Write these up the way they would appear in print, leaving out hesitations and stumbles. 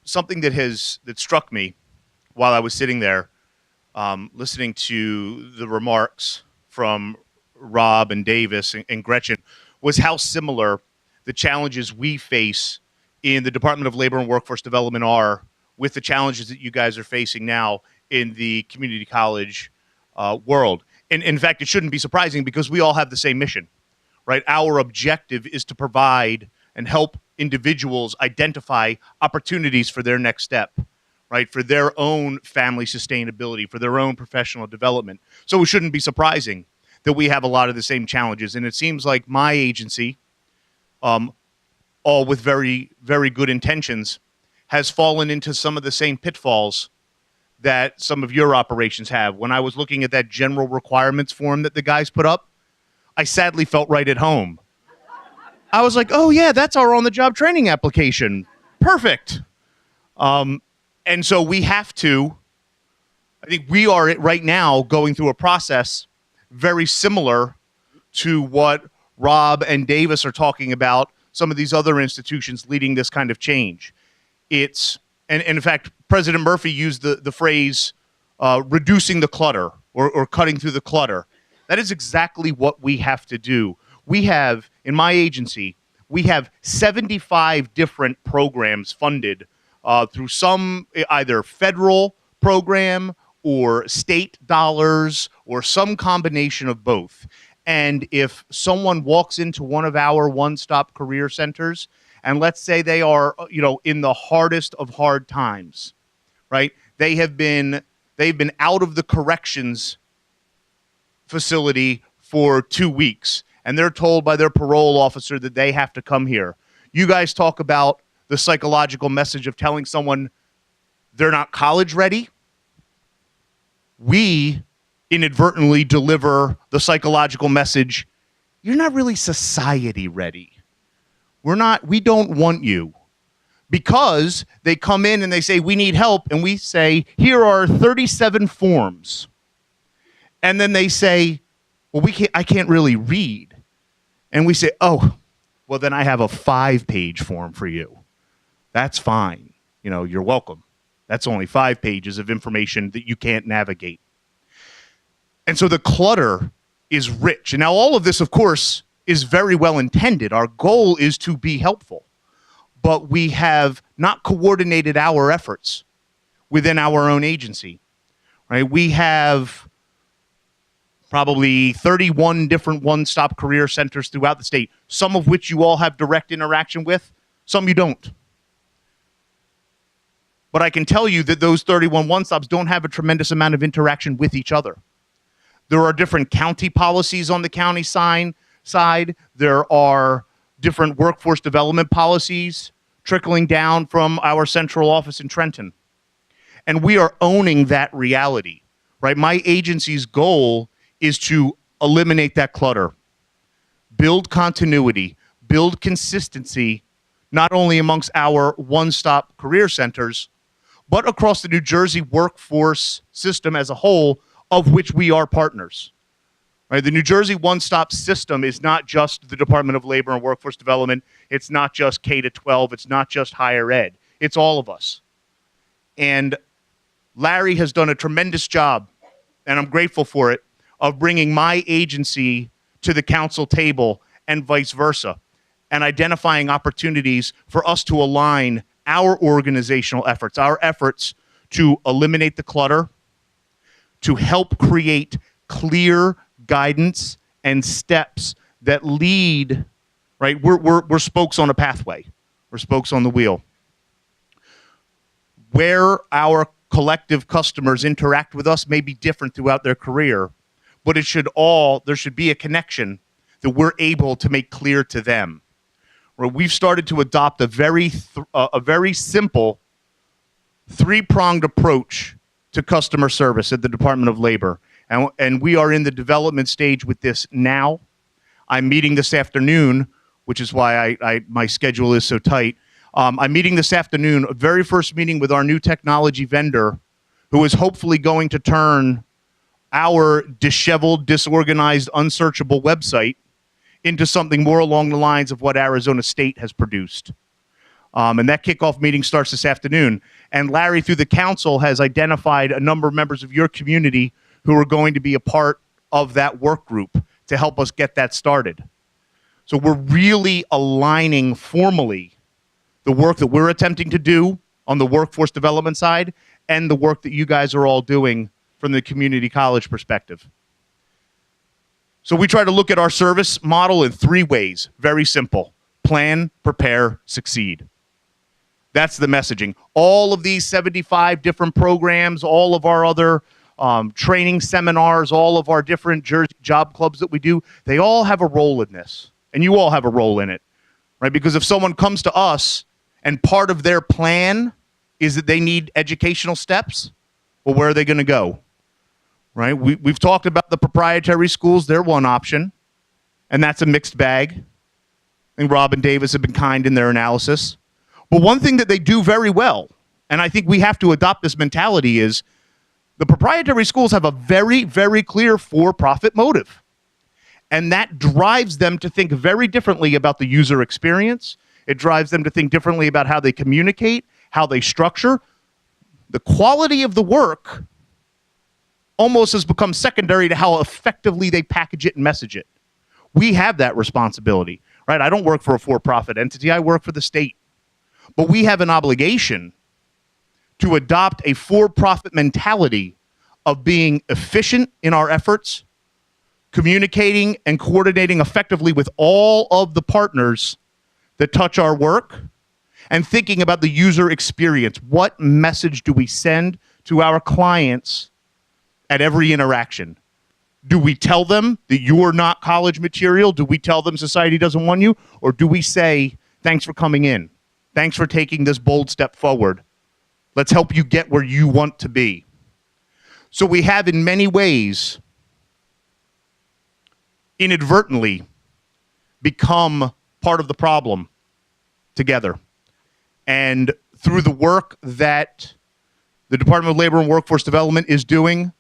something that struck me while I was sitting there, listening to the remarks from Rob and Davis and Gretchen, was how similar the challenges we face in the Department of Labor and Workforce Development are with the challenges that you guys are facing now in the community college world. And in fact, it shouldn't be surprising because we all have the same mission, right? Our objective is to provide and help individuals identify opportunities for their next step, right? For their own family sustainability, for their own professional development. So it shouldn't be surprising that we have a lot of the same challenges. And it seems like my agency, all with very, very good intentions, has fallen into some of the same pitfalls that some of your operations have. When I was looking at that general requirements form that the guys put up, I sadly felt right at home. I was like, oh yeah, that's our on-the-job training application. Perfect. And so we have to, I think we are right now going through a process very similar to what Rob and Davis are talking about, some of these other institutions leading this kind of change. It's, and in fact, President Murphy used the phrase reducing the clutter or cutting through the clutter. That is exactly what we have to do. We have, in my agency, we have 75 different programs funded through some either federal program or state dollars or some combination of both. And if someone walks into one of our one-stop career centers, and let's say they are, in the hardest of hard times, right? They've been out of the corrections facility for 2 weeks, and they're told by their parole officer that they have to come here. You guys talk about the psychological message of telling someone they're not college ready. We inadvertently deliver the psychological message, you're not really society ready. We don't want you. Because they come in and they say, we need help, and we say, here are 37 forms. And then they say, well, I can't really read. And we say, oh, well, then I have a 5-page form for you. That's fine. You're welcome. That's only 5 pages of information that you can't navigate. And so the clutter is rich. And now all of this, of course, is very well intended. Our goal is to be helpful. But we have not coordinated our efforts within our own agency, right? We have probably 31 different one-stop career centers throughout the state, some of which you all have direct interaction with, some you don't. But I can tell you that those 31 one-stops don't have a tremendous amount of interaction with each other. There are different county policies on the county side. There are different workforce development policies trickling down from our central office in Trenton. And we are owning that reality, right? My agency's goal is to eliminate that clutter, build continuity, build consistency, not only amongst our one-stop career centers, but across the New Jersey workforce system as a whole, of which we are partners. Right? The New Jersey one-stop system is not just the Department of Labor and Workforce Development. It's not just K-12. It's not just higher ed. It's all of us. And Larry has done a tremendous job, and I'm grateful for it, of bringing my agency to the council table and vice versa, and identifying opportunities for us to align our organizational efforts, our efforts to eliminate the clutter, to help create clear guidance and steps that lead, right? We're spokes on a pathway. We're spokes on the wheel. Where our collective customers interact with us may be different throughout their career, but there should be a connection that we're able to make clear to them. Where we've started to adopt a very simple 3-pronged approach to customer service at the Department of Labor. And we are in the development stage with this now. I'm meeting this afternoon, which is why my schedule is so tight. I'm meeting this afternoon, a very first meeting with our new technology vendor, who is hopefully going to turn our disheveled, disorganized, unsearchable website into something more along the lines of what Arizona State has produced. And that kickoff meeting starts this afternoon. And Larry, through the council, has identified a number of members of your community who are going to be a part of that work group to help us get that started. So we're really aligning formally the work that we're attempting to do on the workforce development side and the work that you guys are all doing from the community college perspective. So we try to look at our service model in 3 ways. Very simple. Plan, prepare, succeed. That's the messaging. All of these 75 different programs, all of our other training seminars, all of our different Jersey job clubs that we do, they all have a role in this. And you all have a role in it, right? Because if someone comes to us and part of their plan is that they need educational steps, well, where are they going to go? Right? We've talked about the proprietary schools. They're one option, and that's a mixed bag. I think Rob and Davis have been kind in their analysis. But one thing that they do very well, and I think we have to adopt this mentality, is the proprietary schools have a very, very clear for-profit motive. And that drives them to think very differently about the user experience. It drives them to think differently about how they communicate, how they structure. The quality of the work almost has become secondary to how effectively they package it and message it. We have that responsibility, right? I don't work for a for-profit entity. I work for the state. But we have an obligation to adopt a for-profit mentality of being efficient in our efforts, communicating and coordinating effectively with all of the partners that touch our work, and thinking about the user experience. What message do we send to our clients at every interaction? Do we tell them that you're not college material? Do we tell them society doesn't want you? Or do we say, thanks for coming in. Thanks for taking this bold step forward. Let's help you get where you want to be. So we have, in many ways, inadvertently become part of the problem together. And through the work that the Department of Labor and Workforce Development is doing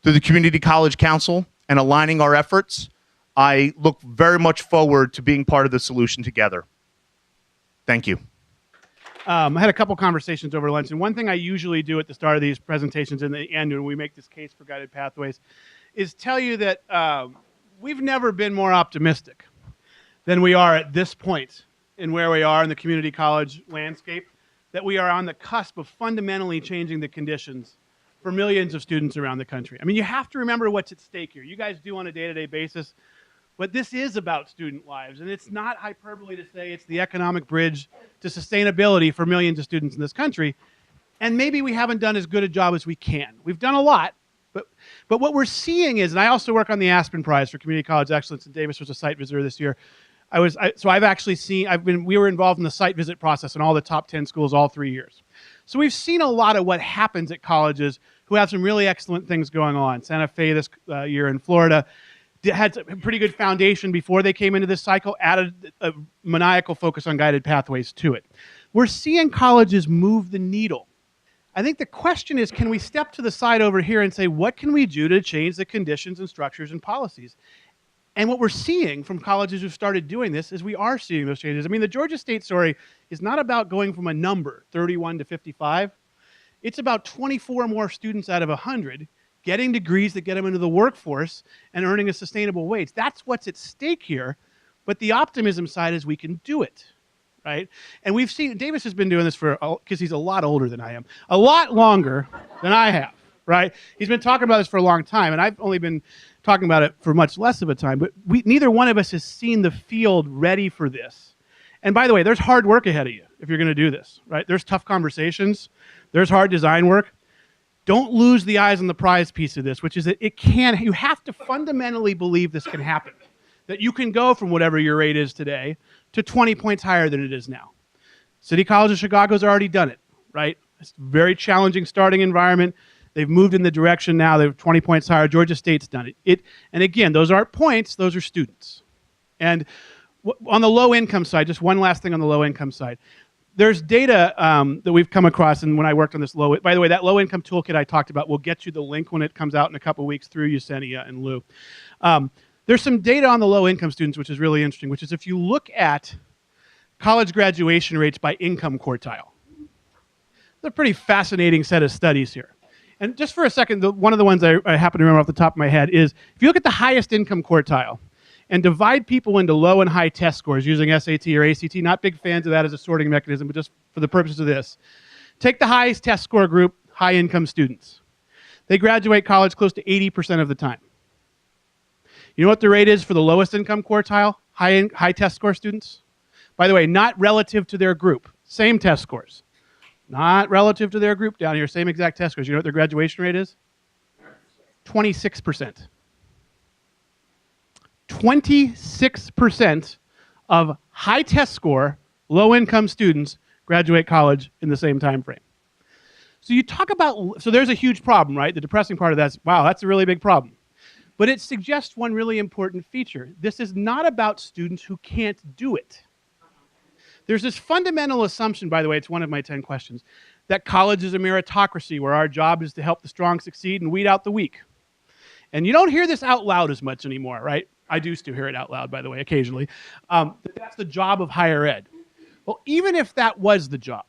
through the Community College Council and aligning our efforts, I look very much forward to being part of the solution together. Thank you. I had a couple conversations over lunch, and one thing I usually do at the start of these presentations and the end when we make this case for guided pathways is tell you that we've never been more optimistic than we are at this point in where we are in the community college landscape, that we are on the cusp of fundamentally changing the conditions for millions of students around the country. I mean, you have to remember what's at stake here. You guys do on a day-to-day basis, but this is about student lives, and it's not hyperbole to say it's the economic bridge to sustainability for millions of students in this country, and maybe we haven't done as good a job as we can. We've done a lot, but what we're seeing is, and I also work on the Aspen Prize for Community College Excellence, and Davis was a site visitor this year. So I've actually seen, we were involved in the site visit process in all the top 10 schools all 3 years. So we've seen a lot of what happens at colleges who have some really excellent things going on. Santa Fe this year in Florida had a pretty good foundation before they came into this cycle, added a maniacal focus on guided pathways to it. We're seeing colleges move the needle. I think the question is, can we step to the side over here and say, what can we do to change the conditions and structures and policies? And what we're seeing from colleges who've started doing this is we are seeing those changes. I mean, the Georgia State story is not about going from a number, 31 to 55. It's about 24 more students out of 100 getting degrees that get them into the workforce and earning a sustainable wage. That's what's at stake here. But the optimism side is we can do it, right? And we've seen, Davis has been doing this for, because he's a lot older than I am, a lot longer than I have, right? He's been talking about this for a long time, and I've only been talking about it for much less of a time, but neither one of us has seen the field ready for this. And by the way, there's hard work ahead of you if you're going to do this, right? There's tough conversations. There's hard design work. Don't lose the eyes on the prize piece of this, which is that you have to fundamentally believe this can happen, that you can go from whatever your rate is today to 20 points higher than it is now. City College of Chicago's already done it, right? It's a very challenging starting environment. They've moved in the direction now. They're 20 points higher. Georgia State's done it. And again, those aren't points. Those are students. And on the low-income side, just one last thing on the low-income side. There's data that we've come across, and when I worked on this by the way, that low-income toolkit I talked about, we'll get you the link when it comes out in a couple weeks through Yesenia and Lou. There's some data on the low-income students, which is really interesting, which is if you look at college graduation rates by income quartile. It's a pretty fascinating set of studies here. And just for a second, one of the ones I happen to remember off the top of my head is if you look at the highest income quartile and divide people into low and high test scores using SAT or ACT, not big fans of that as a sorting mechanism, but just for the purposes of this, take the highest test score group, high income students. They graduate college close to 80% of the time. You know what the rate is for the lowest income quartile, high test score students? By the way, not relative to their group, same test scores. Not relative to their group down here, same exact test scores. You know what their graduation rate is? 26%. 26% of high test score, low income students graduate college in the same time frame. So you talk about, so there's a huge problem, right? The depressing part of that is, wow, that's a really big problem. But it suggests one really important feature. This is not about students who can't do it. There's this fundamental assumption, by the way, it's one of my 10 questions, that college is a meritocracy where our job is to help the strong succeed and weed out the weak. And you don't hear this out loud as much anymore, right? I do still hear it out loud, by the way, occasionally. That's the job of higher ed. Well, even if that was the job,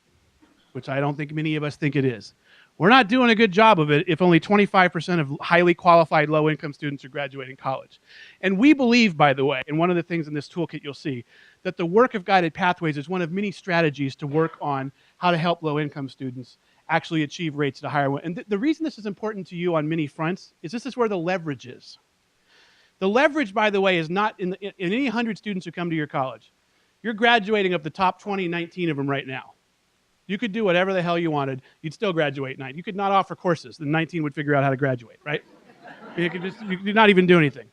which I don't think many of us think it is, we're not doing a good job of it if only 25% of highly qualified low-income students are graduating college. And we believe, by the way, and one of the things in this toolkit you'll see, that the work of Guided Pathways is one of many strategies to work on how to help low-income students actually achieve rates at a higher one. And the reason this is important to you on many fronts is this is where the leverage is. The leverage, by the way, is not in any 100 students who come to your college. You're graduating of the top 20, 19 of them right now. You could do whatever the hell you wanted. You'd still graduate 9. You could not offer courses. The 19 would figure out how to graduate, right? You could not even do anything.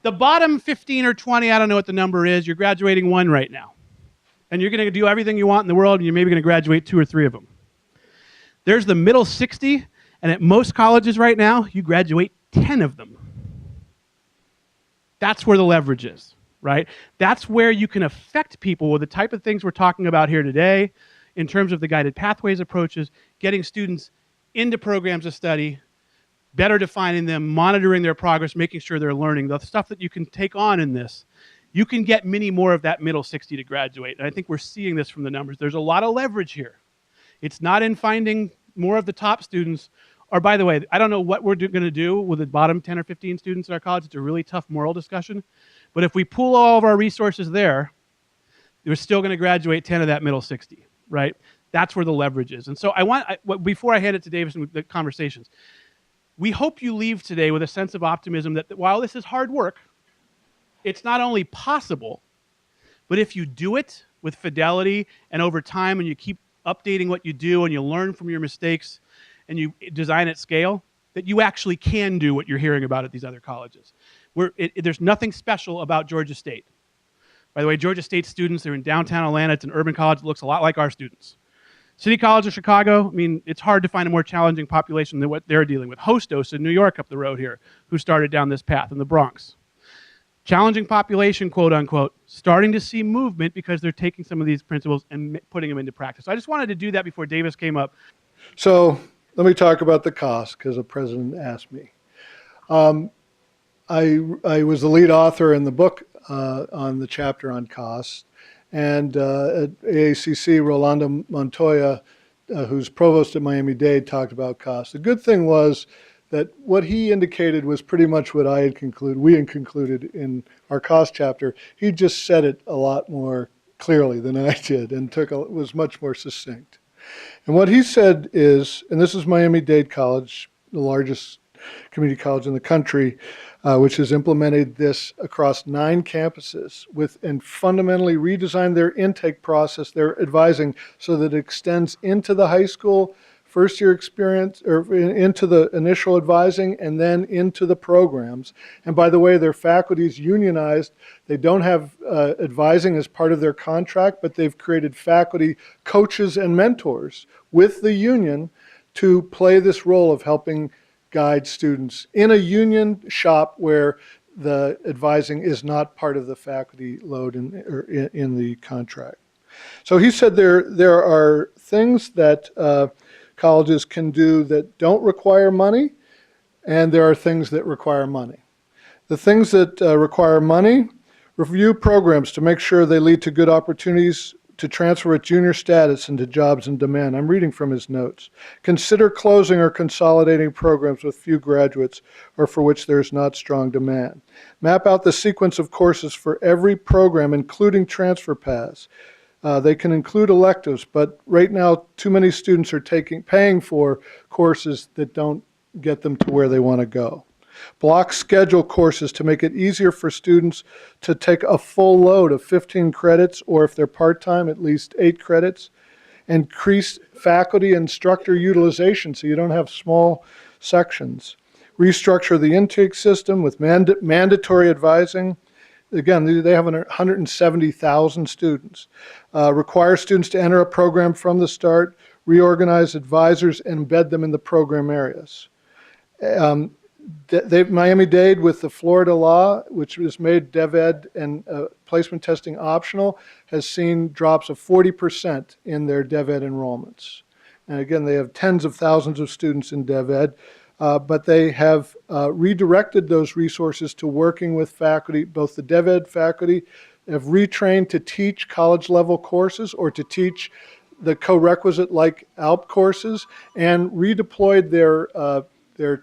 The bottom 15 or 20, I don't know what the number is, you're graduating 1 right now. And you're going to do everything you want in the world, and you're maybe going to graduate 2 or 3 of them. There's the middle 60, and at most colleges right now, you graduate 10 of them. That's where the leverage is, right? That's where you can affect people with the type of things we're talking about here today, in terms of the Guided Pathways approaches, getting students into programs of study, better defining them, monitoring their progress, making sure they're learning, the stuff that you can take on in this. You can get many more of that middle 60 to graduate. And I think we're seeing this from the numbers. There's a lot of leverage here. It's not in finding more of the top students, or by the way, I don't know what we're going to do with the bottom 10 or 15 students at our college. It's a really tough moral discussion. But if we pool all of our resources there, we're still going to graduate 10 of that middle 60. Right? That's where the leverage is. And so before I hand it to Davis and the conversations, we hope you leave today with a sense of optimism that while this is hard work, it's not only possible, but if you do it with fidelity and over time and you keep updating what you do and you learn from your mistakes and you design at scale, that you actually can do what you're hearing about at these other colleges. There's nothing special about Georgia State. By the way, Georgia State students, they're in downtown Atlanta. It's an urban college that looks a lot like our students. City College of Chicago, I mean, it's hard to find a more challenging population than what they're dealing with. Hostos in New York up the road here, who started down this path in the Bronx. Challenging population, quote unquote, starting to see movement because they're taking some of these principles and putting them into practice. So I just wanted to do that before Davis came up. So let me talk about the cost because the president asked me. I was the lead author in the book on the chapter on costs. And at AACC, Rolando Montoya, who's provost at Miami-Dade, talked about costs. The good thing was that what he indicated was pretty much what we had concluded in our cost chapter. He just said it a lot more clearly than I did and was much more succinct. And what he said is, and this is Miami-Dade College, the largest community college in the country, which has implemented this across 9 campuses and fundamentally redesigned their intake process, their advising, so that it extends into the high school first year experience, or into the initial advising, and then into the programs. And by the way, their faculty is unionized. They don't have advising as part of their contract, but they've created faculty coaches and mentors with the union to play this role of helping guide students in a union shop where the advising is not part of the faculty load in the contract. So he said there are things that colleges can do that don't require money, and there are things that require money. The things that require money Review programs to make sure they lead to good opportunities to transfer at junior status into jobs in demand. I'm reading from his notes. Consider closing or consolidating programs with few graduates or for which there is not strong demand. Map out the sequence of courses for every program, including transfer paths. They can include electives, but right now too many students are paying for courses that don't get them to where they want to go. Block schedule courses to make it easier for students to take a full load of 15 credits, or if they're part-time, at least 8 credits. Increase faculty and instructor utilization so you don't have small sections. Restructure the intake system with mandatory advising. Again, they have 170,000 students. Require students to enter a program from the start. Reorganize advisors and embed them in the program areas. Miami-Dade, with the Florida law, which has made DevEd and placement testing optional, has seen drops of 40% in their DevEd enrollments. And again, they have tens of thousands of students in DevEd, but they have redirected those resources to working with faculty. Both the DevEd faculty have retrained to teach college-level courses or to teach the co-requisite like ALP courses, and redeployed their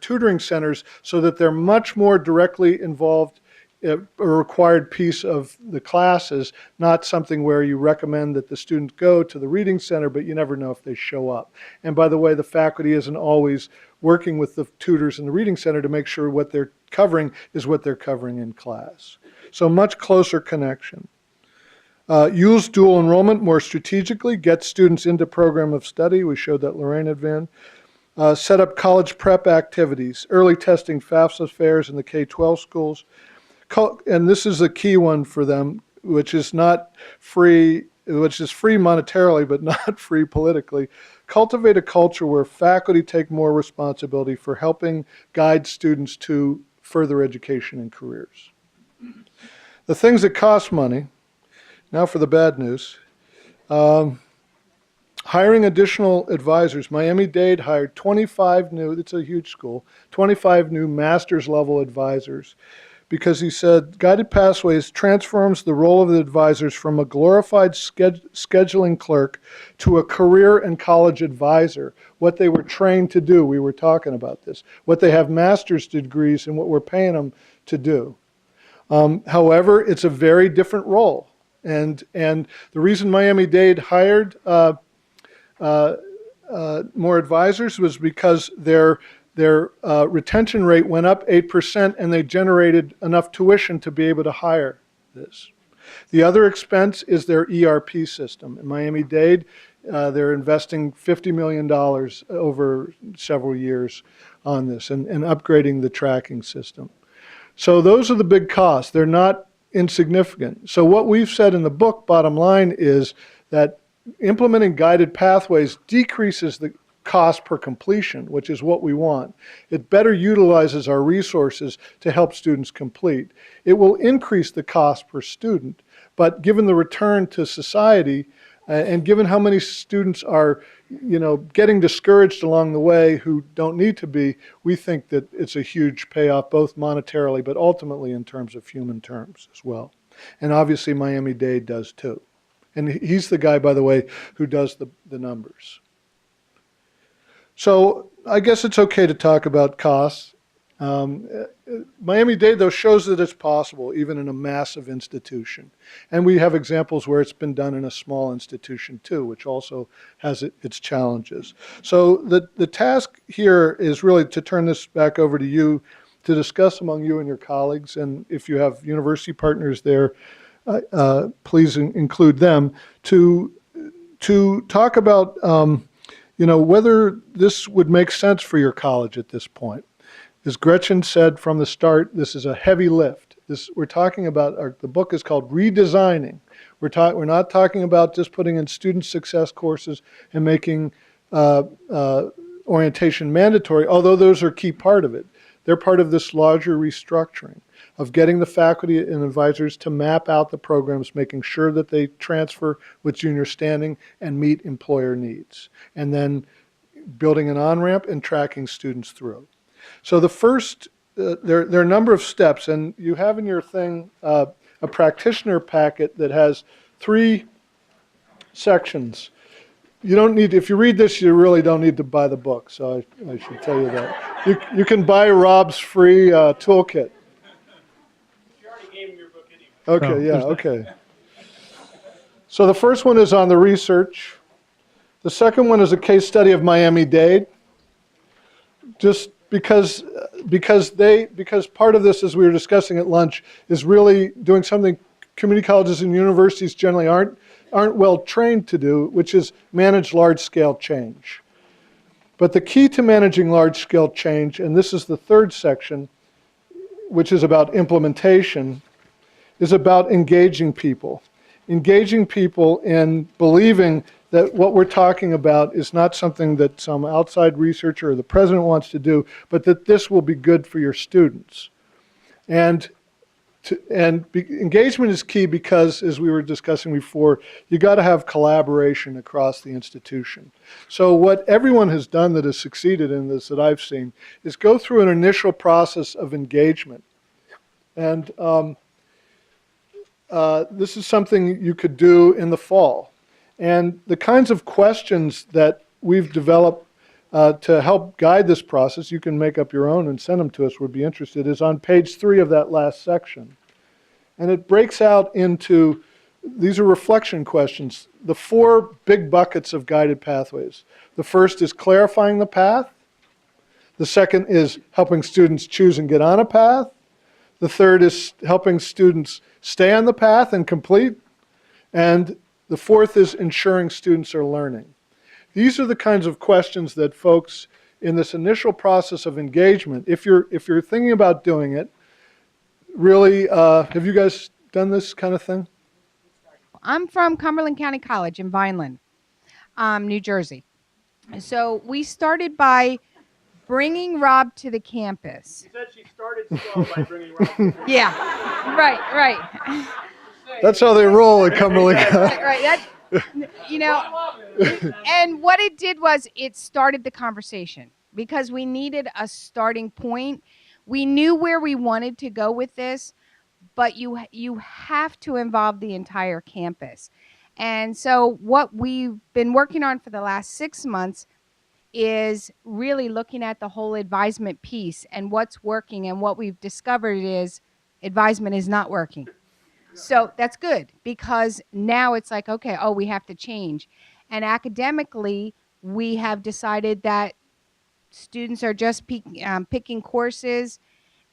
tutoring centers so that they're much more directly involved, a required piece of the classes, not something where you recommend that the student go to the reading center, but you never know if they show up. And by the way, the faculty isn't always working with the tutors in the reading center to make sure what they're covering is what they're covering in class. So much closer connection. Use dual enrollment more strategically, get students into program of study. We showed that Lorraine had been. Set up college prep activities, early testing, FAFSA fairs in the K-12 schools. And this is a key one for them, which is not free, which is free monetarily, but not free politically. Cultivate a culture where faculty take more responsibility for helping guide students to further education and careers. The things that cost money, now for the bad news. Hiring additional advisors. Miami-Dade hired 25 new, it's a huge school, 25 new master's level advisors, because he said Guided Pathways transforms the role of the advisors from a glorified scheduling clerk to a career and college advisor. What they were trained to do, we were talking about this, what they have master's degrees and what we're paying them to do. However, it's a very different role. And the reason Miami-Dade hired more advisors was because their retention rate went up 8% and they generated enough tuition to be able to hire this. The other expense is their ERP system. In Miami-Dade, they're investing $50 million over several years on this and upgrading the tracking system. So those are the big costs. They're not insignificant. So what we've said in the book, bottom line, is that implementing guided pathways decreases the cost per completion, which is what we want. It better utilizes our resources to help students complete. It will increase the cost per student, but given the return to society and given how many students are, getting discouraged along the way who don't need to be, we think that it's a huge payoff, both monetarily, but ultimately in terms of human terms as well. And obviously Miami-Dade does too. And he's the guy, by the way, who does the numbers. So I guess it's okay to talk about costs. Miami-Dade, though, shows that it's possible, even in a massive institution. And we have examples where it's been done in a small institution, too, which also has its challenges. So the task here is really to turn this back over to you to discuss among you and your colleagues. And if you have university partners there, please include them to talk about whether this would make sense for your college at this point. As Gretchen said from the start, this is a heavy lift. We're talking about, the book is called Redesigning. We're not talking about just putting in student success courses and making orientation mandatory, although those are a key part of it. They're part of this larger restructuring of getting the faculty and advisors to map out the programs, making sure that they transfer with junior standing and meet employer needs, and then building an on-ramp and tracking students through. So the first, there are a number of steps, and you have in your thing a practitioner packet that has 3 sections. You don't need, if you read this, you really don't need to buy the book, so I should tell you that. You can buy Rob's free toolkit. You already gave him your book anyway. Okay, yeah, okay. So the first one is on the research. The second one is a case study of Miami-Dade. Just because part of this, as we were discussing at lunch, is really doing something community colleges and universities generally aren't well trained to do, which is manage large-scale change. But the key to managing large-scale change, and this is the third section, which is about implementation, is about engaging people. Engaging people in believing that what we're talking about is not something that some outside researcher or the president wants to do, but that this will be good for your students. Engagement is key because, as we were discussing before, you got to have collaboration across the institution. So what everyone has done that has succeeded in this that I've seen is go through an initial process of engagement. And this is something you could do in the fall. And the kinds of questions that we've developed to help guide this process, you can make up your own and send them to us, we'd be interested, is on page 3 of that last section. And it breaks out into, these are reflection questions, the 4 big buckets of guided pathways. The first is clarifying the path. The second is helping students choose and get on a path. The third is helping students stay on the path and complete. And the fourth is ensuring students are learning. These are the kinds of questions that folks in this initial process of engagement, if you're thinking about doing it, really, have you guys done this kind of thing? I'm from Cumberland County College in Vineland, New Jersey. So we started by bringing Rob to the campus. She said she started slow by bringing Rob to the campus. Yeah, right. That's how they roll at Cumberland County. Right. You know, and what it did was it started the conversation because we needed a starting point. We knew where we wanted to go with this, but you have to involve the entire campus. And so what we've been working on for the last 6 months is really looking at the whole advisement piece and what's working, and what we've discovered is advisement is not working. So that's good because now it's like, okay, we have to change. And academically, we have decided that students are just picking courses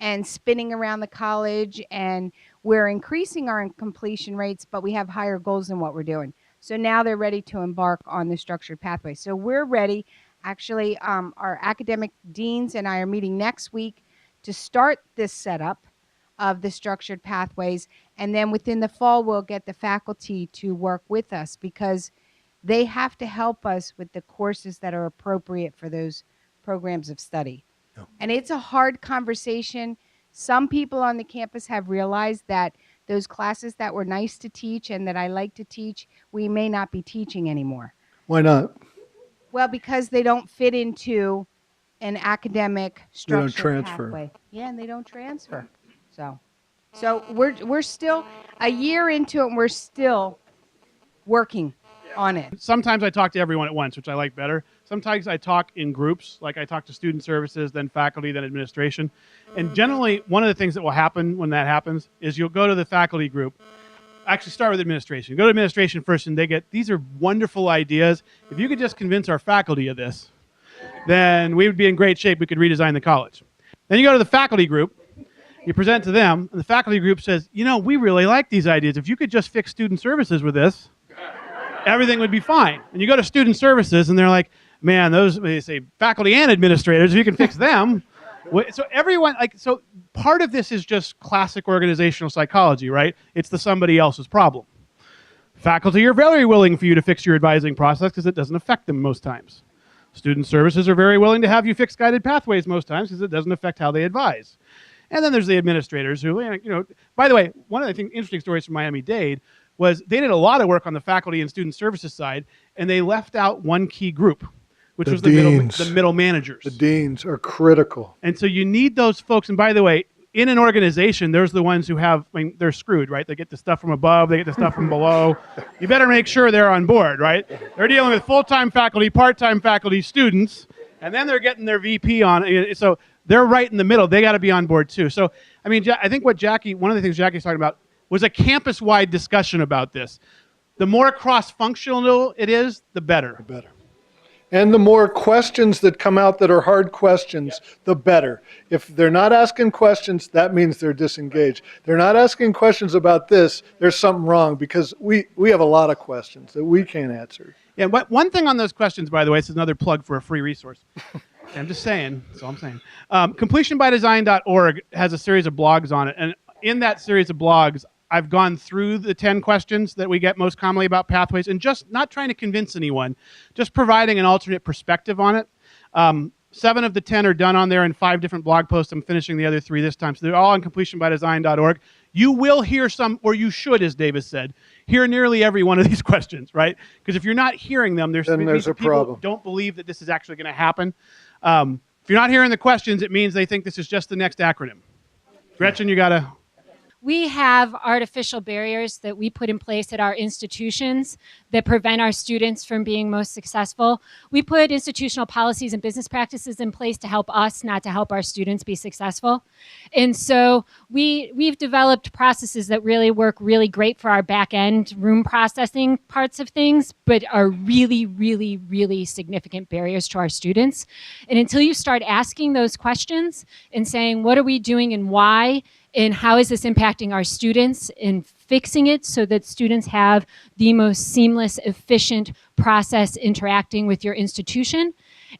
and spinning around the college, and we're increasing our completion rates, but we have higher goals than what we're doing. So now they're ready to embark on the structured pathway. So we're ready. Actually, our academic deans and I are meeting next week to start this setup of the structured pathways, and then within the fall we'll get the faculty to work with us because they have to help us with the courses that are appropriate for those programs of study. Yeah. And it's a hard conversation. Some people on the campus have realized that those classes that were nice to teach and that I like to teach, we may not be teaching anymore. Why not? Well, because they don't fit into an academic structured pathway. Yeah, and they don't transfer. So we're still a year into it, and we're still working on it. Sometimes I talk to everyone at once, which I like better. Sometimes I talk in groups, like I talk to student services, then faculty, then administration. And generally, one of the things that will happen when that happens is you'll go to the faculty group. Actually, start with administration. Go to administration first, and these are wonderful ideas. If you could just convince our faculty of this, then we would be in great shape. We could redesign the college. Then you go to the faculty group. You present to them, and the faculty group says, we really like these ideas. If you could just fix student services with this, everything would be fine. And you go to student services, and they're like, man, they say faculty and administrators, if you can fix them. So everyone, so part of this is just classic organizational psychology, right? It's the somebody else's problem. Faculty are very willing for you to fix your advising process because it doesn't affect them most times. Student services are very willing to have you fix guided pathways most times because it doesn't affect how they advise. And then there's the administrators who, by the way, one of the interesting stories from Miami-Dade was they did a lot of work on the faculty and student services side, and they left out one key group, which was the middle managers. The deans are critical. And so you need those folks. And by the way, in an organization, there's the ones who have, I mean, they're screwed, right? They get the stuff from above, they get the stuff from below. You better make sure they're on board, right? They're dealing with full-time faculty, part-time faculty, students, and then they're getting their VP on. So they're right in the middle. They got to be on board too. So, I mean, I think one of the things Jackie's talking about was a campus-wide discussion about this. The more cross-functional it is, the better. The better. And the more questions that come out that are hard questions, the better. If they're not asking questions, that means they're disengaged. They're not asking questions about this, there's something wrong, because we have a lot of questions that we can't answer. Yeah, one thing on those questions, by the way, this is another plug for a free resource. I'm just saying, that's all I'm saying. Completionbydesign.org has a series of blogs on it, and in that series of blogs, I've gone through the 10 questions that we get most commonly about pathways, and just not trying to convince anyone, just providing an alternate perspective on it. 7 of the 10 are done on there in 5 different blog posts. I'm finishing the other 3 this time. So they're all on completionbydesign.org. You will hear some, or you should, as Davis said, hear nearly every one of these questions, right? Because if you're not hearing them, there's a problem. Don't believe that this is actually going to happen. If you're not hearing the questions, it means they think this is just the next acronym. Gretchen, you got to... We have artificial barriers that we put in place at our institutions that prevent our students from being most successful. We put institutional policies and business practices in place to help us, not to help our students be successful. And so we've developed processes that really work really great for our back-end room processing parts of things, but are really, really, really significant barriers to our students. And until you start asking those questions and saying, what are we doing and why, and how is this impacting our students, and fixing it so that students have the most seamless, efficient process interacting with your institution.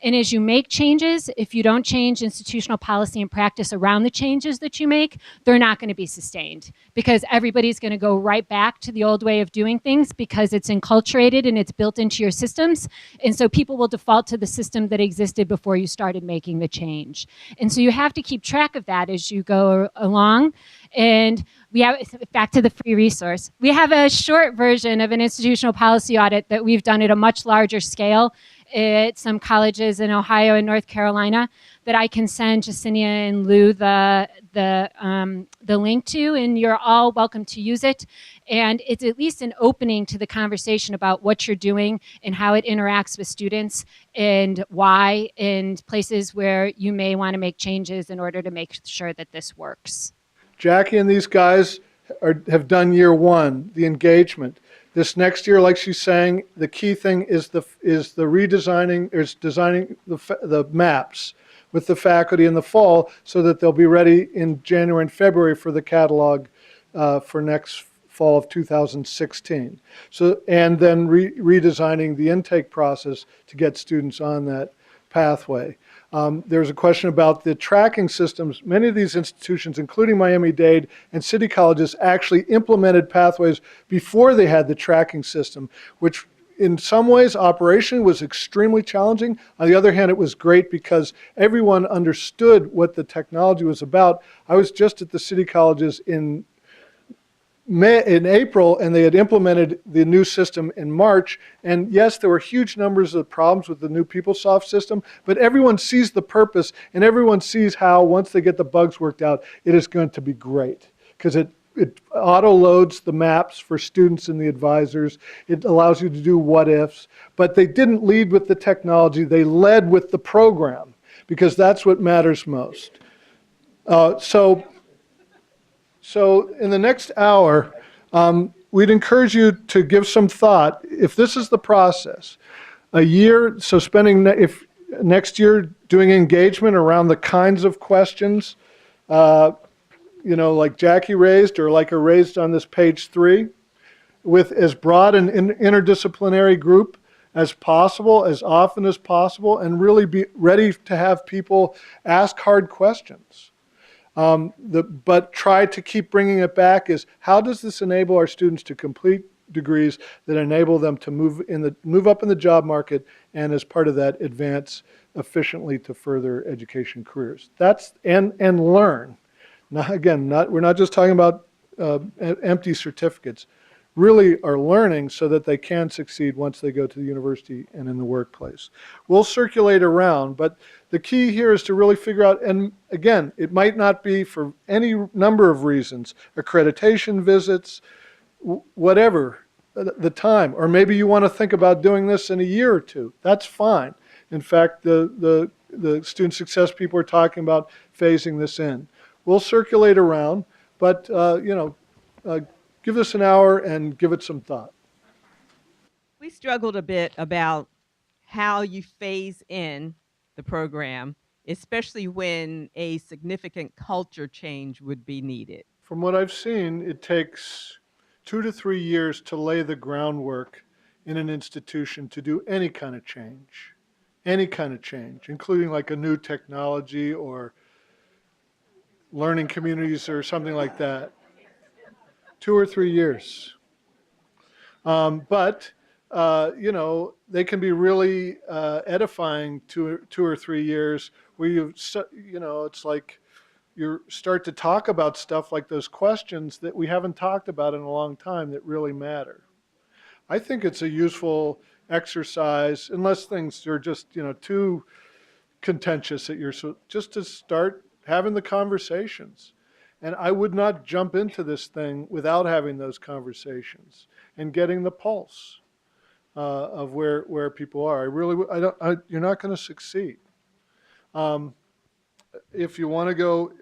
And as you make changes, if you don't change institutional policy and practice around the changes that you make, they're not going to be sustained, because everybody's going to go right back to the old way of doing things because it's enculturated and it's built into your systems. And so people will default to the system that existed before you started making the change. And so you have to keep track of that as you go along. And we have, back to the free resource, we have a short version of an institutional policy audit that we've done at a much larger scale at some colleges in Ohio and North Carolina that I can send Jacinia and Lou the link to, and you're all welcome to use it. And it's at least an opening to the conversation about what you're doing and how it interacts with students and why, and places where you may want to make changes in order to make sure that this works. Jackie and these guys have done year 1, the engagement. This next year, like she's saying, the key thing is the redesigning, is designing the maps with the faculty in the fall so that they'll be ready in January and February for the catalog for next fall of 2016. So, and then redesigning the intake process to get students on that pathway. There's a question about the tracking systems. Many of these institutions, including Miami-Dade and city colleges, actually implemented pathways before they had the tracking system, which in some ways operation was extremely challenging. On the other hand, it was great because everyone understood what the technology was about. I was just at the city colleges in April, and they had implemented the new system in March. And yes, there were huge numbers of problems with the new PeopleSoft system, but everyone sees the purpose, and everyone sees how, once they get the bugs worked out, it is going to be great. Because it auto-loads the maps for students and the advisors. It allows you to do what-ifs. But they didn't lead with the technology. They led with the program, because that's what matters most. So in the next hour, we'd encourage you to give some thought. If this is the process, a year, so spending, if next year doing engagement around the kinds of questions, like Jackie raised or like are raised on this page 3, with as broad an interdisciplinary group as possible, as often as possible, and really be ready to have people ask hard questions. But try to keep bringing it back is, how does this enable our students to complete degrees that enable them to move up in the job market, and as part of that, advance efficiently to further education careers. That's and learn. Now, again, we're not just talking about empty certificates. really are learning so that they can succeed once they go to the university and in the workplace. We'll circulate around, but the key here is to really figure out, and again, it might not be for any number of reasons, accreditation visits, whatever, the time, or maybe you want to think about doing this in a year or two. That's fine. In fact, the student success people are talking about phasing this in. We'll circulate around, but give this an hour and give it some thought. We struggled a bit about how you phase in the program, especially when a significant culture change would be needed. From what I've seen, it takes 2 to 3 years to lay the groundwork in an institution to do any kind of change, including like a new technology or learning communities or something like that. 2 or 3 years. But they can be really edifying 2 or 3 years where it's like you start to talk about stuff like those questions that we haven't talked about in a long time that really matter. I think it's a useful exercise, unless things are just too contentious that just to start having the conversations. And I would not jump into this thing without having those conversations and getting the pulse of where people are. You're not going to succeed. If you want to go,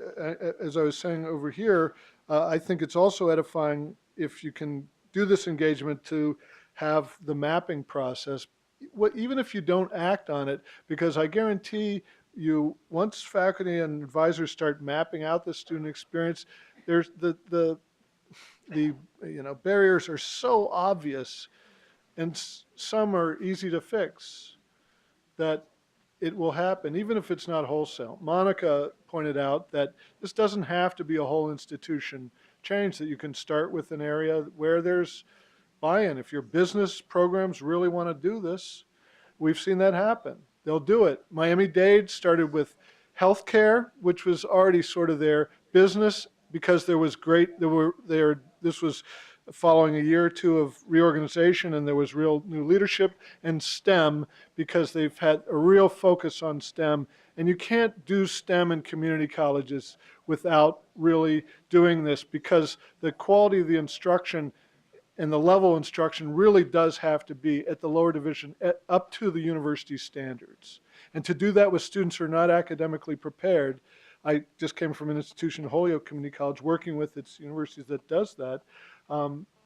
as I was saying over here, I think it's also edifying if you can do this engagement to have the mapping process, even if you don't act on it, because I guarantee you, once faculty and advisors start mapping out the student experience, there's the barriers are so obvious, and some are easy to fix, that it will happen, even if it's not wholesale. Monica pointed out that this doesn't have to be a whole institution change, that you can start with an area where there's buy-in. If your business programs really want to do this, we've seen that happen. They'll do it. Miami-Dade started with healthcare, which was already sort of their business, because this was following a year or two of reorganization, and there was real new leadership, and STEM, because they've had a real focus on STEM. And you can't do STEM in community colleges without really doing this, because the quality of the instruction and the level of instruction really does have to be at the lower division, up to the university standards. And to do that with students who are not academically prepared, I just came from an institution, Holyoke Community College, working with its universities that does that.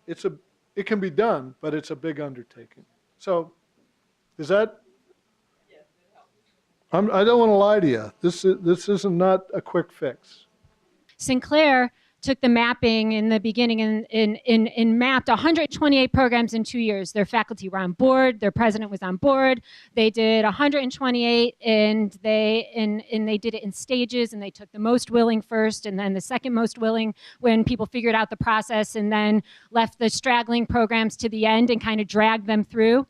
It can be done, but it's a big undertaking. So, is that? Yes, it helps. I don't want to lie to you. This is not a quick fix. Sinclair took the mapping in the beginning and mapped 128 programs in 2 years. Their faculty were on board. Their president was on board. They did 128, and they did it in stages, and they took the most willing first, and then the second most willing when people figured out the process, and then left the straggling programs to the end and kind of dragged them through.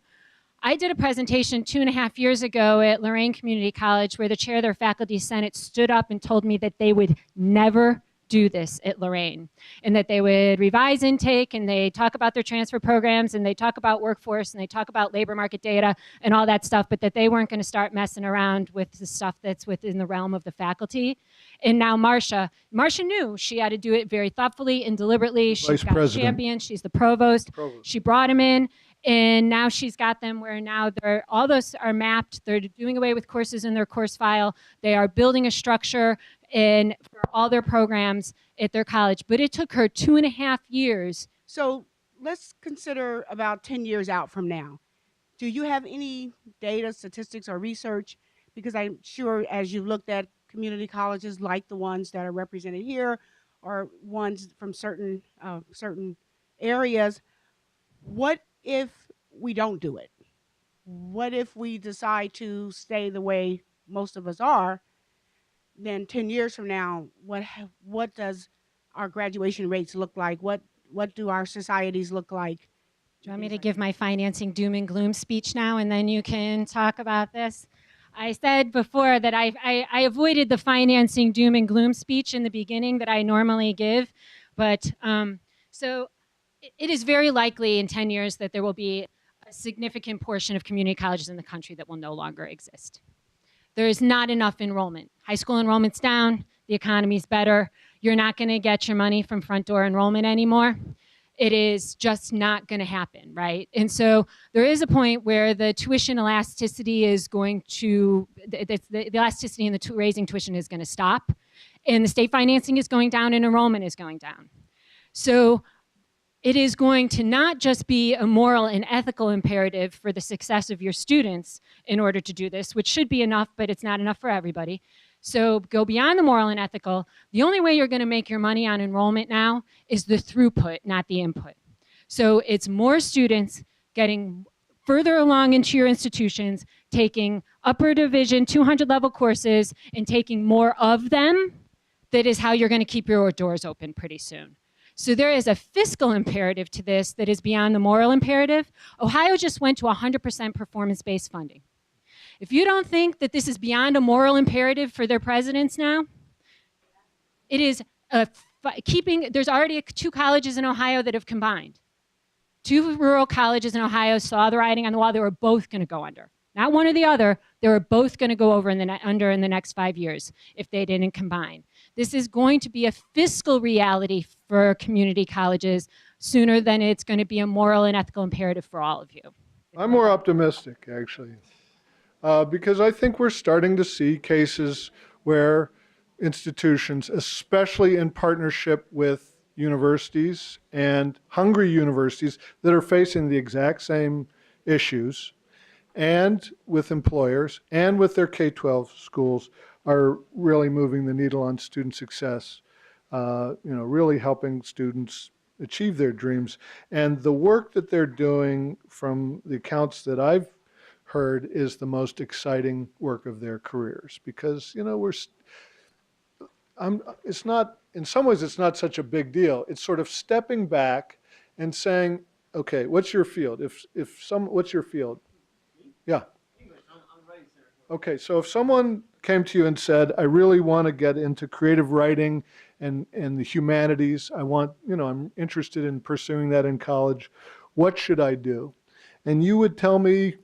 I did a presentation 2.5 years ago at Lorain Community College where the chair of their faculty senate stood up and told me that they would never do this at Lorain, and that they would revise intake, and they talk about their transfer programs, and they talk about workforce, and they talk about labor market data and all that stuff, but that they weren't going to start messing around with the stuff that's within the realm of the faculty. And now Marcia knew she had to do it very thoughtfully and deliberately. She's got a champion. She's the provost. She brought him in. And now she's got them where now all those are mapped. They're doing away with courses in their course file. They are building a structure for all their programs at their college. But it took her 2.5 years. So let's consider about 10 years out from now. Do you have any data, statistics, or research? Because I'm sure as you looked at community colleges like the ones that are represented here, or ones from certain areas, what if we don't do it? What if we decide to stay the way most of us are? Then 10 years from now, what does our graduation rates look like? What do our societies look like? Do you want me to give my financing doom and gloom speech now, and then you can talk about this? I said before that I avoided the financing doom and gloom speech in the beginning that I normally give, but so it is very likely in 10 years that there will be a significant portion of community colleges in the country that will no longer exist. There is not enough enrollment. High school enrollment's down, the economy's better. You're not going to get your money from front door enrollment anymore. It is just not going to happen, right? And so there is a point where the tuition elasticity is going to, the elasticity in the raising tuition is going to stop, and the state financing is going down and enrollment is going down. So it is going to not just be a moral and ethical imperative for the success of your students in order to do this, which should be enough, but it's not enough for everybody. So go beyond the moral and ethical. The only way you're going to make your money on enrollment now is the throughput, not the input. So it's more students getting further along into your institutions, taking upper division 200 level courses and taking more of them. That is how you're going to keep your doors open pretty soon. So there is a fiscal imperative to this that is beyond the moral imperative. Ohio just went to 100% performance-based funding. If you don't think that this is beyond a moral imperative for their presidents now, it is there's already 2 colleges in Ohio that have combined. 2 rural colleges in Ohio saw the writing on the wall. They were both going to go under. Not one or the other. They were both going to go under in the next 5 years if they didn't combine. This is going to be a fiscal reality for community colleges sooner than it's going to be a moral and ethical imperative for all of you. I'm more optimistic, actually, because I think we're starting to see cases where institutions, especially in partnership with universities and hungry universities that are facing the exact same issues, and with employers and with their K-12 schools, are really moving the needle on student success, really helping students achieve their dreams. And the work that they're doing, from the accounts that I've heard, is the most exciting work of their careers, because it's not, in some ways it's not such a big deal. It's sort of stepping back and saying, okay, what's your field? What's your field? Yeah. Okay, so if someone came to you and said, I really want to get into creative writing and the humanities, I'm interested in pursuing that in college, what should I do? And you would tell me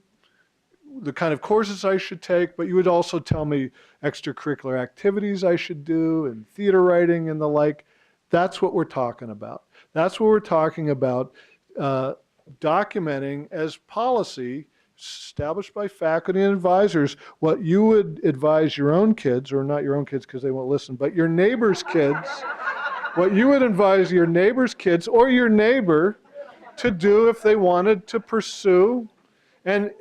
the kind of courses I should take, but you would also tell me extracurricular activities I should do and theater writing and the like. That's what we're talking about. That's what we're talking about, documenting as policy established by faculty and advisors what you would advise your own kids, or not your own kids because they won't listen, but your neighbor's kids, what you would advise your neighbor's kids or your neighbor to do if they wanted to pursue. And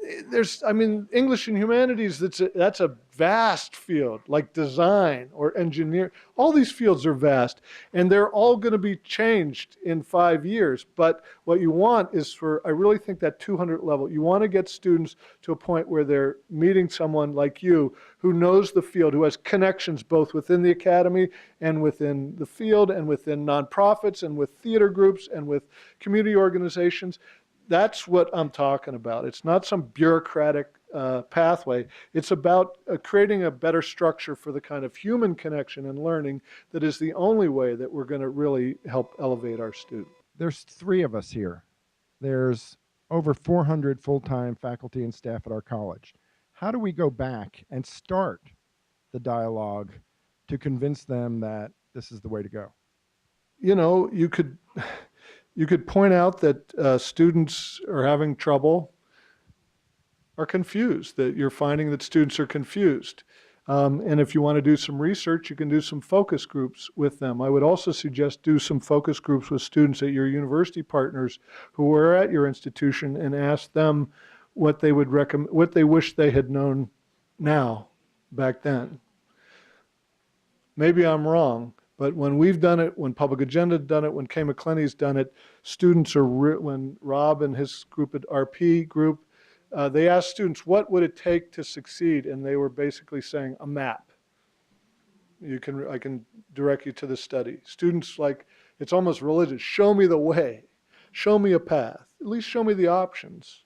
English and humanities, that's a vast field, like design or engineer. All these fields are vast, and they're all going to be changed in 5 years. But what you want is I really think that 200 level, you want to get students to a point where they're meeting someone like you who knows the field, who has connections both within the academy and within the field and within nonprofits and with theater groups and with community organizations. That's what I'm talking about. It's not some bureaucratic pathway. It's about creating a better structure for the kind of human connection and learning that is the only way that we're going to really help elevate our students. There's 3 of us here. There's over 400 full-time faculty and staff at our college. How do we go back and start the dialogue to convince them that this is the way to go? You could point out that students are having trouble, are confused, that you're finding that students are confused. And if you want to do some research, you can do some focus groups with them. I would also suggest do some focus groups with students at your university partners who are at your institution and ask them what they would recommend, what they wish they had known now, back then. Maybe I'm wrong. But when we've done it, when Public Agenda has done it, when Kay McClenny's done it, students are, when Rob and his group at RP group, they asked students, what would it take to succeed? And they were basically saying, a map. I can direct you to the study. Students, like, it's almost religious. Show me the way. Show me a path. At least show me the options.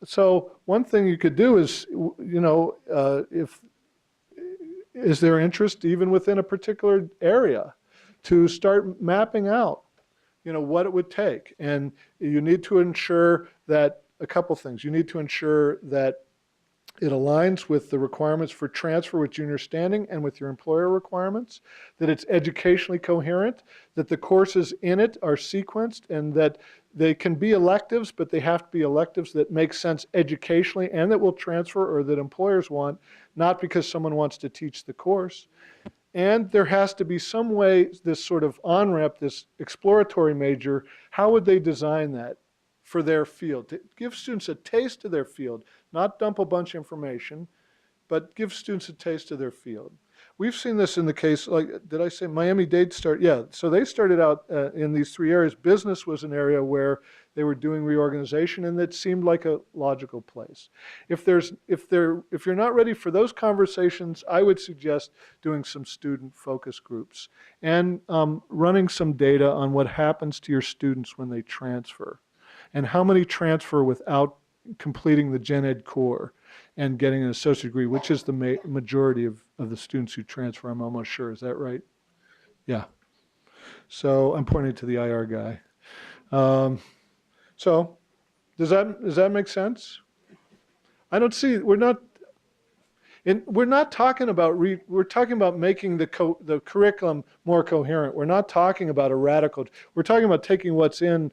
So one thing you could do is, is there interest even within a particular area to start mapping out what it would take. And you need to ensure that a couple things. You need to ensure that it aligns with the requirements for transfer with junior standing and with your employer requirements, that it's educationally coherent, that the courses in it are sequenced, and that they can be electives, but they have to be electives that make sense educationally and that will transfer or that employers want, not because someone wants to teach the course. And there has to be some way, this sort of on-ramp, this exploratory major, how would they design that for their field? To give students a taste of their field, not dump a bunch of information, but give students a taste of their field. We've seen this in the case, like, did I say Miami-Dade start? Yeah, so they started out in these three areas. Business was an area where they were doing reorganization, and it seemed like a logical place. If you're not ready for those conversations, I would suggest doing some student focus groups and running some data on what happens to your students when they transfer, and how many transfer without completing the gen ed core and getting an associate degree, which is the majority of the students who transfer, I'm almost sure. Is that right? Yeah. So I'm pointing to the IR guy. So does that make sense? I don't see, we're not talking about, we're talking about making the curriculum more coherent. We're not talking about a radical, we're talking about taking what's in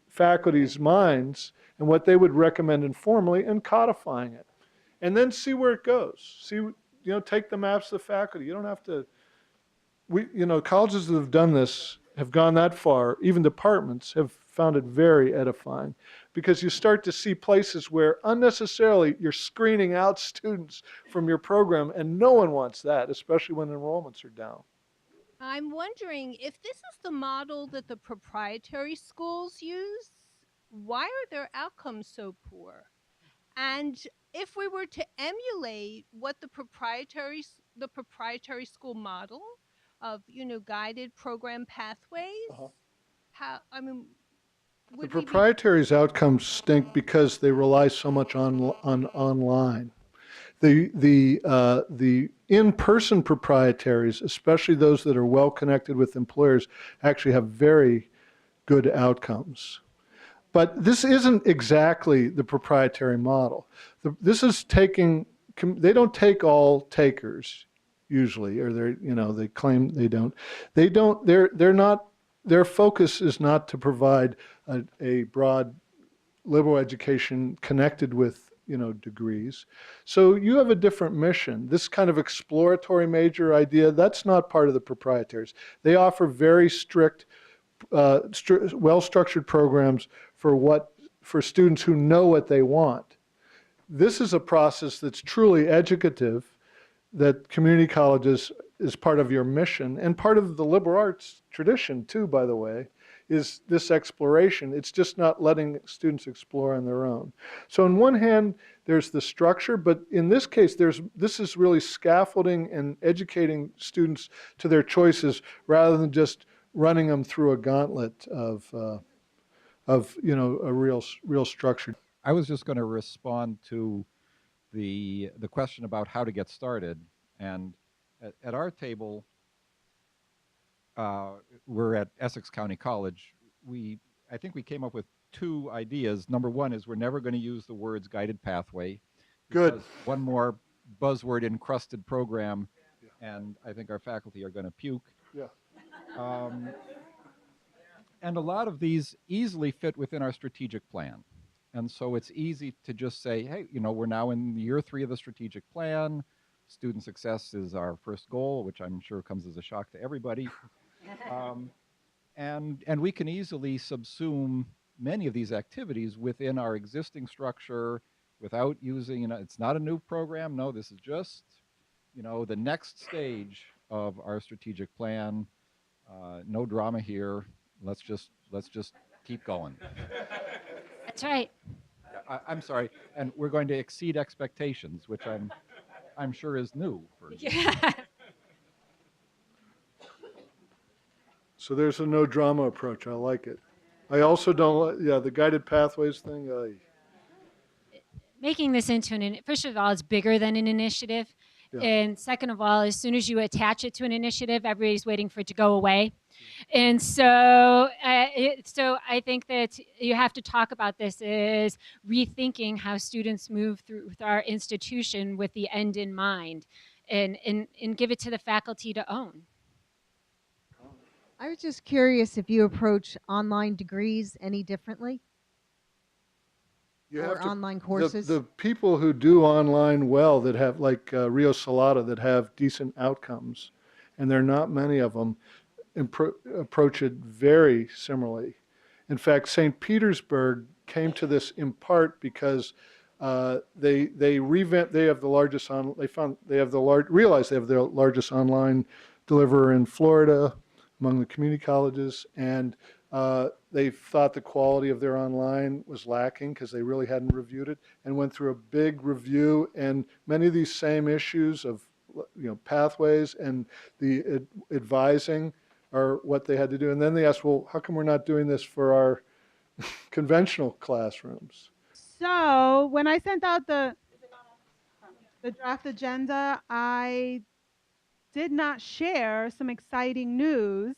faculty's minds and what they would recommend informally and codifying it. And then see where it goes. See, take the maps to the faculty. You don't have to, colleges that have done this have gone that far, even departments have found it very edifying, because you start to see places where unnecessarily you're screening out students from your program, and no one wants that, especially when enrollments are down. I'm wondering if this is the model that the proprietary schools use, why are their outcomes so poor? And if we were to emulate what the proprietary school model of, guided program pathways, The proprietary's outcomes stink because they rely so much on online. The in-person proprietaries, especially those that are well connected with employers, actually have very good outcomes. But this isn't exactly the proprietary model. This is they don't take all takers usually, or they claim they don't. They're not, their focus is not to provide a broad liberal education connected with degrees. So you have a different mission. This kind of exploratory major idea, that's not part of the proprietaries. They offer very strict, well-structured programs for students who know what they want. This is a process that's truly educative, that community colleges is part of your mission, and part of the liberal arts tradition too, by the way, is this exploration. It's just not letting students explore on their own. So on one hand, there's the structure, but in this case, this is really scaffolding and educating students to their choices rather than just running them through a gauntlet of a real structure. I was just going to respond to the question about how to get started. And at our table, we're at Essex County College. I think we came up with two ideas. Number one is we're never going to use the words guided pathway. Good. One more buzzword encrusted program, and I think our faculty are going to puke. Yeah. And a lot of these easily fit within our strategic plan. And so it's easy to just say, hey, we're now in year 3 of the strategic plan. Student success is our first goal, which I'm sure comes as a shock to everybody. And we can easily subsume many of these activities within our existing structure without using, it's not a new program. No, this is just, the next stage of our strategic plan. No drama here. Let's just keep going. That's right. I'm sorry, and we're going to exceed expectations, which I'm sure is new for you. Yeah. So there's a no drama approach. I like it. I also don't like, the guided pathways thing. Making this into first of all, it's bigger than an initiative. Yeah. And second of all, as soon as you attach it to an initiative, everybody's waiting for it to go away. And so I think that you have to talk about this as rethinking how students move through our institution with the end in mind, and give it to the faculty to own. I was just curious if you approach online degrees any differently You or have to, online courses. the people who do online well that have, like Rio Salata, that have decent outcomes, and there are not many of them, approach it very similarly. In fact, St. Petersburg came to this in part because they revamped. They have the largest on. They found they have the realized they have the largest online deliverer in Florida among the community colleges, and they thought the quality of their online was lacking because they really hadn't reviewed it, and went through a big review, and many of these same issues of pathways and the advising are what they had to do. And then they asked, well, how come we're not doing this for our conventional classrooms? So when I sent out the draft agenda, I did not share some exciting news,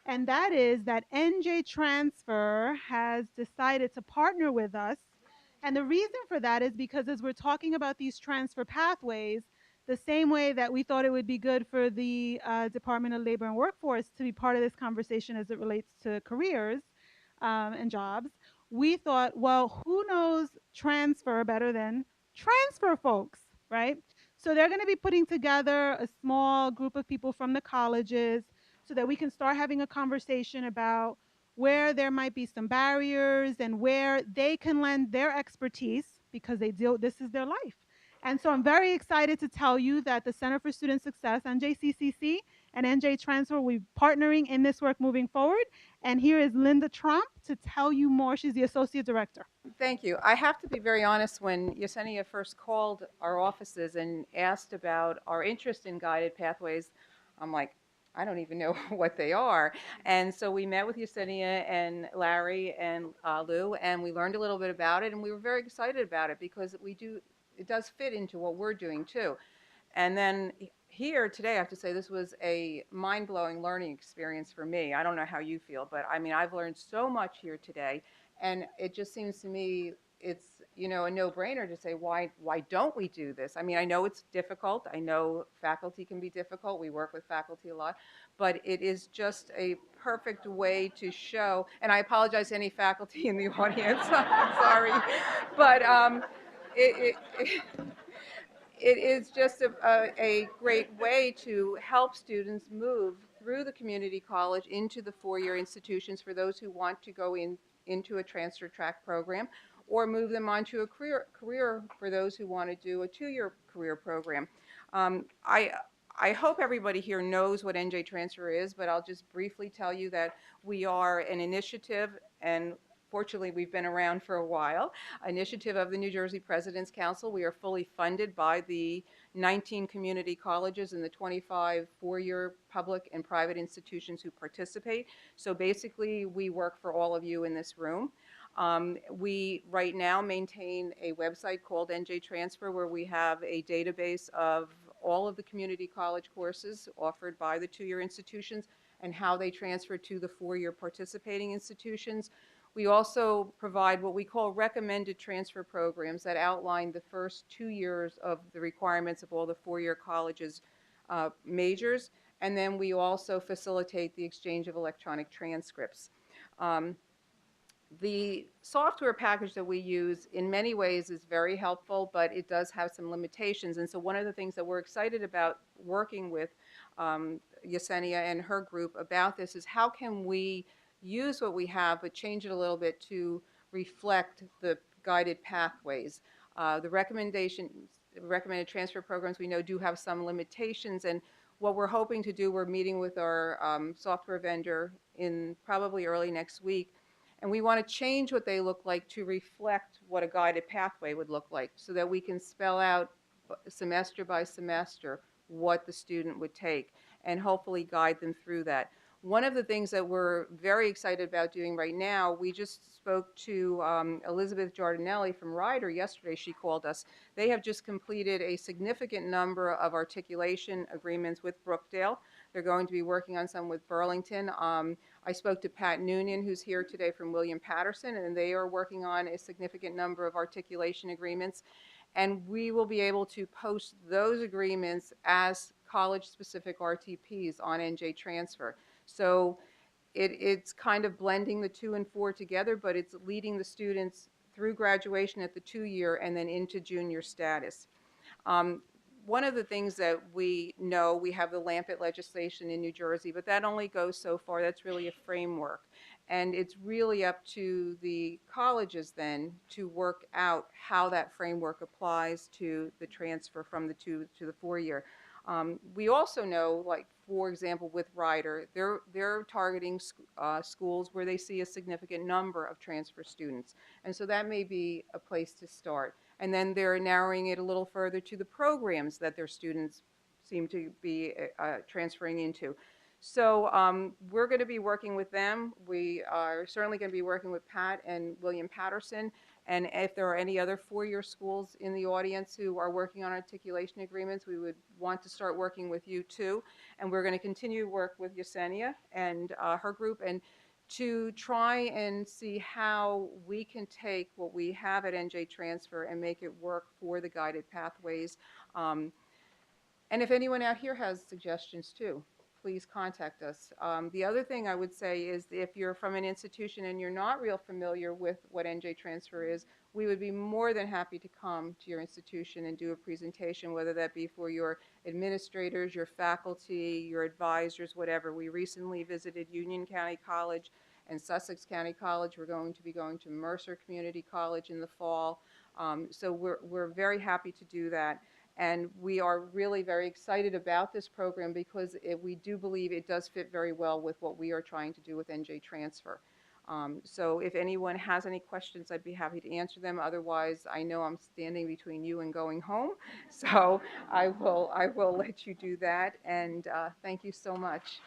and that is that NJ Transfer has decided to partner with us. And the reason for that is because as we're talking about these transfer pathways, the same way that we thought it would be good for the Department of Labor and Workforce to be part of this conversation as it relates to careers and jobs, we thought, well, who knows transfer better than transfer folks, right? So they're going to be putting together a small group of people from the colleges so that we can start having a conversation about where there might be some barriers and where they can lend their expertise because this is their life. And so I'm very excited to tell you that the Center for Student Success, NJCCC, and NJ Transfer will be partnering in this work moving forward. And here is Linda Trump to tell you more. She's the Associate Director. Thank you. I have to be very honest, when Yesenia first called our offices and asked about our interest in guided pathways, I'm like, I don't even know what they are. And so we met with Yesenia and Larry and Lou, and we learned a little bit about it, and we were very excited about it because it does fit into what we're doing too. And then here today, I have to say this was a mind-blowing learning experience for me. I don't know how you feel, but I mean, I've learned so much here today, and it just seems to me it's a no-brainer to say why don't we do this? I mean, I know it's difficult. I know faculty can be difficult. We work with faculty a lot, but it is just a perfect way to show. And I apologize to any faculty in the audience. I'm sorry, but it is just a great way to help students move through the community college into the four-year institutions for those who want to go into a transfer track program, or move them onto a career for those who want to do a two-year career program. I hope everybody here knows what NJ Transfer is, but I'll just briefly tell you that we are an initiative, and fortunately we've been around for a while, initiative of the New Jersey President's Council. We are fully funded by the 19 community colleges and the 25 four-year public and private institutions who participate. So basically, we work for all of you in this room. We right now maintain a website called NJ Transfer, where we have a database of all of the community college courses offered by the two-year institutions and how they transfer to the four-year participating institutions. We also provide what we call recommended transfer programs that outline the first 2 years of the requirements of all the four-year colleges majors, and then we also facilitate the exchange of electronic transcripts. The software package that we use in many ways is very helpful, but it does have some limitations. And so one of the things that we're excited about working with Yesenia and her group about this is how can we use what we have but change it a little bit to reflect the guided pathways. The recommended transfer programs we know do have some limitations, and what we're hoping to do, we're meeting with our software vendor in probably early next week, and we want to change what they look like to reflect what a guided pathway would look like so that we can spell out semester by semester what the student would take and hopefully guide them through that. One of the things that we're very excited about doing right now, we just spoke to Elizabeth Giardinelli from Ryder yesterday. She called us. They have just completed a significant number of articulation agreements with Brookdale. They're going to be working on some with Burlington. I spoke to Pat Noonan, who's here today from William Patterson, and they are working on a significant number of articulation agreements. And we will be able to post those agreements as college-specific RTPs on NJ Transfer. So it's kind of blending the 2 and 4 together, but it's leading the students through graduation at the 2-year and then into junior status. One of the things that we know, we have the Lampet legislation in New Jersey, but that only goes so far. That's really a framework. And it's really up to the colleges then to work out how that framework applies to the transfer from the 2 to the 4-year. We also know, like, for example, with Ryder, they're targeting schools where they see a significant number of transfer students. And so that may be a place to start. And then they're narrowing it a little further to the programs that their students seem to be transferring into. So we're going to be working with them. We are certainly going to be working with Pat and William Patterson. And if there are any other 4-year schools in the audience who are working on articulation agreements, we would want to start working with you too. And we're going to continue to work with Yesenia and her group, and to try and see how we can take what we have at NJ Transfer and make it work for the guided pathways. And if anyone out here has suggestions too, please contact us. The other thing I would say is if you're from an institution and you're not real familiar with what NJ Transfer is, we would be more than happy to come to your institution and do a presentation, whether that be for your administrators, your faculty, your advisors, whatever. We recently visited Union County College and Sussex County College. We're going to be going to Mercer Community College in the fall. So we're very happy to do that. And we are really very excited about this program because we do believe it does fit very well with what we are trying to do with NJ Transfer. So if anyone has any questions, I'd be happy to answer them. Otherwise, I know I'm standing between you and going home. So I will let you do that. And thank you so much.